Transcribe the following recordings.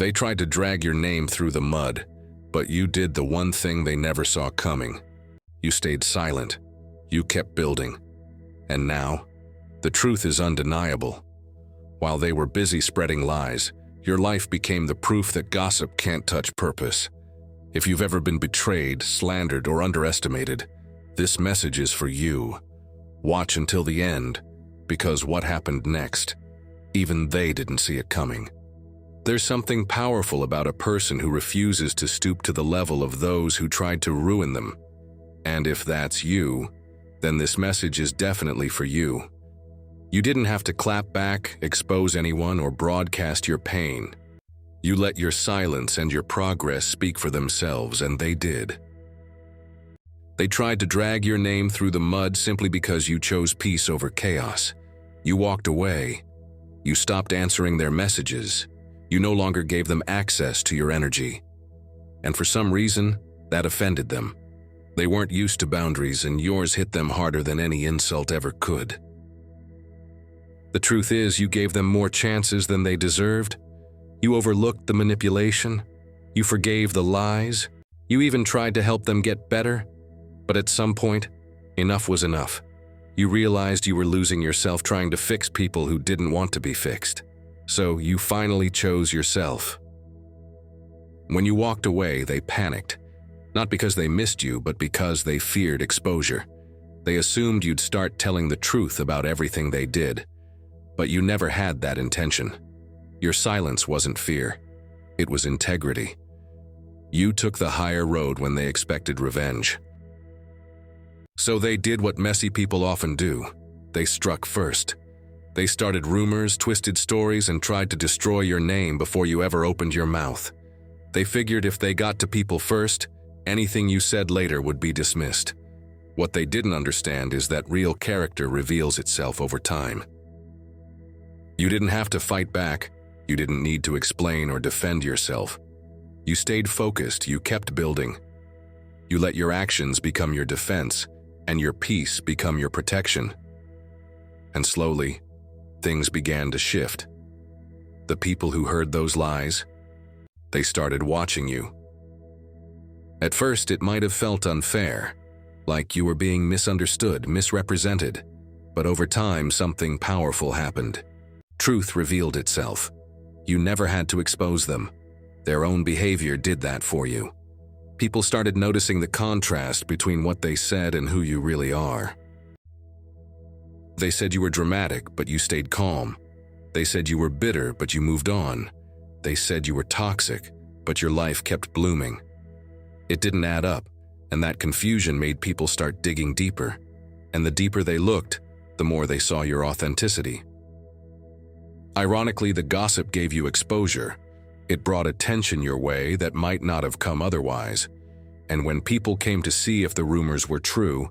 They tried to drag your name through the mud, but you did the one thing they never saw coming. You stayed silent. You kept building. And now, the truth is undeniable. While they were busy spreading lies, your life became the proof that gossip can't touch purpose. If you've ever been betrayed, slandered, or underestimated, this message is for you. Watch until the end, because what happened next, even they didn't see it coming. There's something powerful about a person who refuses to stoop to the level of those who tried to ruin them. And if that's you, then this message is definitely for you. You didn't have to clap back, expose anyone, or broadcast your pain. You let your silence and your progress speak for themselves, and they did. They tried to drag your name through the mud simply because you chose peace over chaos. You walked away. You stopped answering their messages. You no longer gave them access to your energy. And for some reason, that offended them. They weren't used to boundaries, and yours hit them harder than any insult ever could. The truth is, you gave them more chances than they deserved. You overlooked the manipulation. You forgave the lies. You even tried to help them get better. But at some point, enough was enough. You realized you were losing yourself trying to fix people who didn't want to be fixed. So you finally chose yourself. When you walked away, they panicked. Not because they missed you, but because they feared exposure. They assumed you'd start telling the truth about everything they did. But you never had that intention. Your silence wasn't fear. It was integrity. You took the higher road when they expected revenge. So they did what messy people often do. They struck first. They started rumors, twisted stories, and tried to destroy your name before you ever opened your mouth. They figured if they got to people first, anything you said later would be dismissed. What they didn't understand is that real character reveals itself over time. You didn't have to fight back. You didn't need to explain or defend yourself. You stayed focused. You kept building. You let your actions become your defense, and your peace become your protection. And slowly, things began to shift. The people who heard those lies, they started watching you. At first, it might have felt unfair, like you were being misunderstood, misrepresented. But over time, something powerful happened. Truth revealed itself. You never had to expose them. Their own behavior did that for you. People started noticing the contrast between what they said and who you really are. They said you were dramatic, but you stayed calm. They said you were bitter, but you moved on. They said you were toxic, but your life kept blooming. It didn't add up, and that confusion made people start digging deeper. And the deeper they looked, the more they saw your authenticity. Ironically, the gossip gave you exposure. It brought attention your way that might not have come otherwise. And when people came to see if the rumors were true,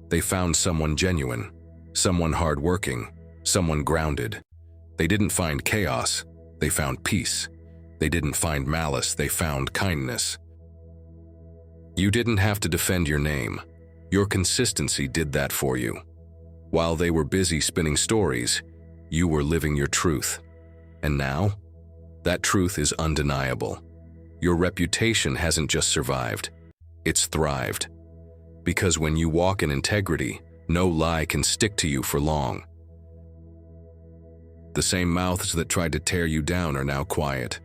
they found someone genuine, someone hardworking, someone grounded. They didn't find chaos, they found peace. They didn't find malice, they found kindness. You didn't have to defend your name. Your consistency did that for you. While they were busy spinning stories, you were living your truth. And now, that truth is undeniable. Your reputation hasn't just survived, it's thrived. Because when you walk in integrity, no lie can stick to you for long. The same mouths that tried to tear you down are now quiet.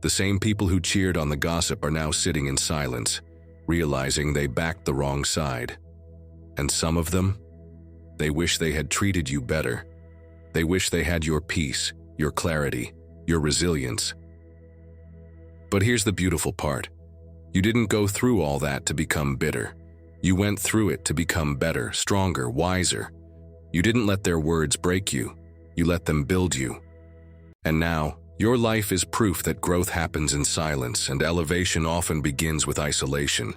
The same people who cheered on the gossip are now sitting in silence, realizing they backed the wrong side. And some of them, they wish they had treated you better. They wish they had your peace, your clarity, your resilience. But here's the beautiful part. You didn't go through all that to become bitter. You went through it to become better, stronger, wiser. You didn't let their words break you. You let them build you. And now, your life is proof that growth happens in silence and elevation often begins with isolation.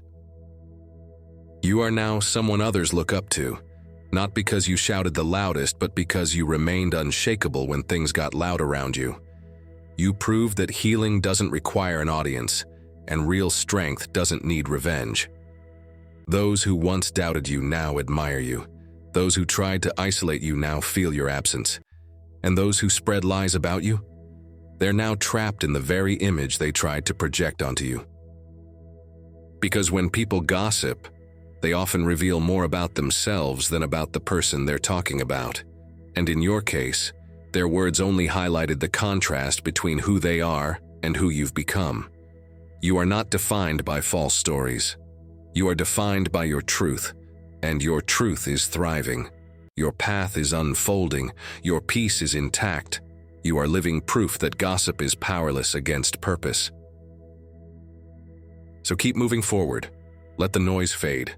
You are now someone others look up to. Not because you shouted the loudest, but because you remained unshakable when things got loud around you. You proved that healing doesn't require an audience, and real strength doesn't need revenge. Those who once doubted you now admire you. Those who tried to isolate you now feel your absence. And those who spread lies about you? They're now trapped in the very image they tried to project onto you. Because when people gossip, they often reveal more about themselves than about the person they're talking about. And in your case, their words only highlighted the contrast between who they are and who you've become. You are not defined by false stories. You are defined by your truth, and your truth is thriving. Your path is unfolding. Your peace is intact. You are living proof that gossip is powerless against purpose. So keep moving forward. Let the noise fade.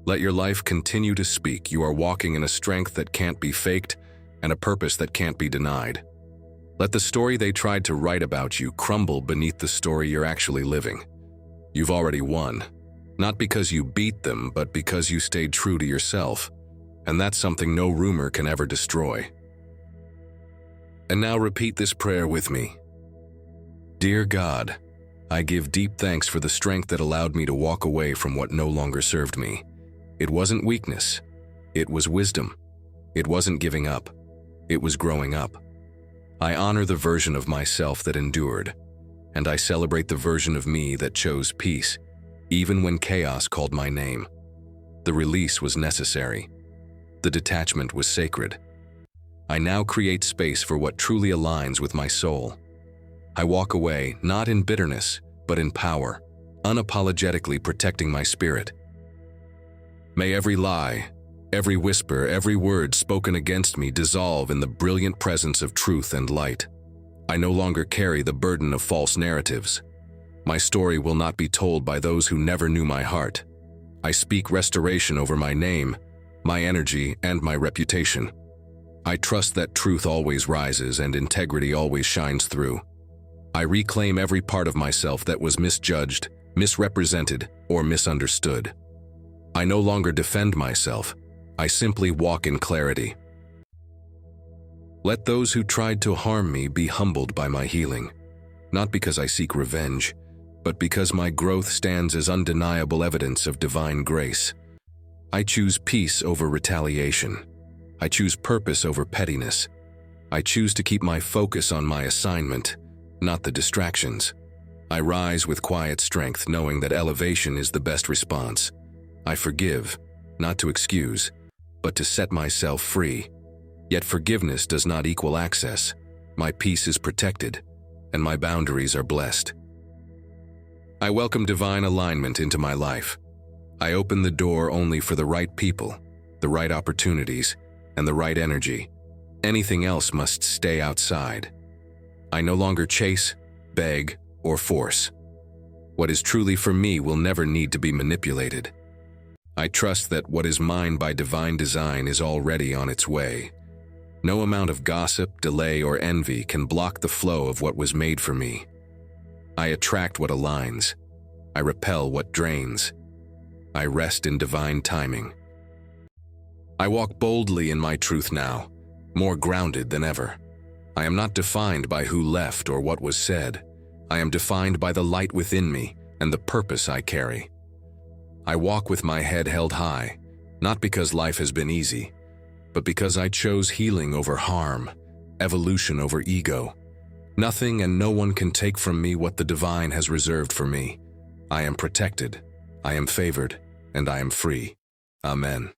Let your life continue to speak. You are walking in a strength that can't be faked and a purpose that can't be denied. Let the story they tried to write about you crumble beneath the story you're actually living. You've already won, not because you beat them, but because you stayed true to yourself, and that's something no rumor can ever destroy. And now repeat this prayer with me. Dear God, I give deep thanks for the strength that allowed me to walk away from what no longer served me. It wasn't weakness. It was wisdom. It wasn't giving up. It was growing up. I honor the version of myself that endured, and I celebrate the version of me that chose peace, even when chaos called my name. The release was necessary. The detachment was sacred. I now create space for what truly aligns with my soul. I walk away, not in bitterness, but in power, unapologetically protecting my spirit. May every lie, every whisper, every word spoken against me dissolve in the brilliant presence of truth and light. I no longer carry the burden of false narratives. My story will not be told by those who never knew my heart. I speak restoration over my name, my energy, and my reputation. I trust that truth always rises and integrity always shines through. I reclaim every part of myself that was misjudged, misrepresented, or misunderstood. I no longer defend myself. I simply walk in clarity. Let those who tried to harm me be humbled by my healing, not because I seek revenge, but because my growth stands as undeniable evidence of divine grace. I choose peace over retaliation. I choose purpose over pettiness. I choose to keep my focus on my assignment, not the distractions. I rise with quiet strength, knowing that elevation is the best response. I forgive, not to excuse, but to set myself free. Yet forgiveness does not equal access. My peace is protected, and my boundaries are blessed. I welcome divine alignment into my life. I open the door only for the right people, the right opportunities, and the right energy. Anything else must stay outside. I no longer chase, beg, or force. What is truly for me will never need to be manipulated. I trust that what is mine by divine design is already on its way. No amount of gossip, delay, or envy can block the flow of what was made for me. I attract what aligns. I repel what drains. I rest in divine timing. I walk boldly in my truth now, more grounded than ever. I am not defined by who left or what was said. I am defined by the light within me and the purpose I carry. I walk with my head held high, not because life has been easy, but because I chose healing over harm, evolution over ego. Nothing and no one can take from me what the divine has reserved for me. I am protected, I am favored, and I am free. Amen.